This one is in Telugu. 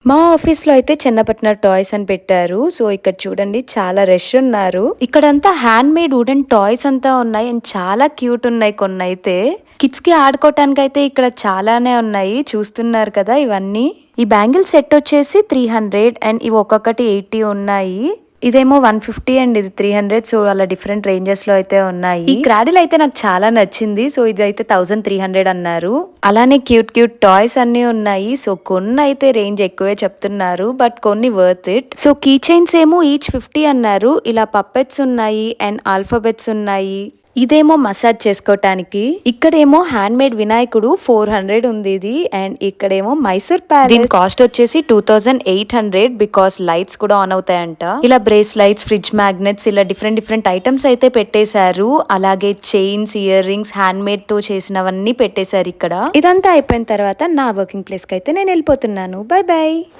మా ఆఫీస్‌లో అయితే చిన్నపట్న టాయ్స్ అని పెట్టారు. సో, ఇక్కడ చూడండి చాలా రష్ ఉన్నారు. ఇక్కడంతా హ్యాండ్‌మేడ్ వుడెన్ టాయ్స్ అంతా ఉన్నాయి. అండ్ చాలా క్యూట్ ఉన్నాయి కొన్నైతే. కిడ్స్‌కి ఆడుకోవటానికైతే ఇక్కడ చాలానే ఉన్నాయి. చూస్తున్నారు కదా ఇవన్నీ. ఈ బ్యాంగిల్ సెట్ వచ్చేసి 300 అండ్ ఇవి ఒక్కొక్కటి 80 ఉన్నాయి. ఇదేమో 150 అండ్ ఇది 300. సో అలా డిఫరెంట్ రేంజెస్ లో అయితే ఉన్నాయి. ఈ క్రాడిల్ అయితే నాకు చాలా నచ్చింది. సో ఇది అయితే 1300 అన్నారు. అలానే క్యూట్ క్యూట్ టాయ్స్ అన్ని ఉన్నాయి. సో కొన్ని అయితే రేంజ్ ఎక్కువే చెప్తున్నారు, బట్ కొన్ని worth it. So key chains ఏమో ఈచ్ 50 అన్నారు. ఇలా పప్పెట్స్ ఉన్నాయి అండ్ ఆల్ఫాబెట్స్ ఉన్నాయి. ఇదేమో మసాజ్ చేసుకోవటానికి. ఇక్కడేమో హ్యాండ్ మేడ్ వినాయకుడు 400 ఉంది ఇది. అండ్ ఇక్కడేమో మైసూర్ ప్యాలెస్. దీని కాస్ట్ వచ్చేసి 2800 బికాస్ లైట్స్ కూడా ఆన్ అవుతాయంట. ఇలా బ్రేస్ లైట్స్, ఫ్రిడ్జ్ మ్యాగ్నెట్స్, ఇలా డిఫరెంట్ డిఫరెంట్ ఐటమ్స్ అయితే పెట్టేశారు. అలాగే chains, ear rings, hand made తో చేసినవన్నీ పెట్టేశారు ఇక్కడ. ఇదంతా అయిపోయిన తర్వాత నా వర్కింగ్ ప్లేస్ కి అయితే నేను వెళ్ళిపోతున్నాను. By by.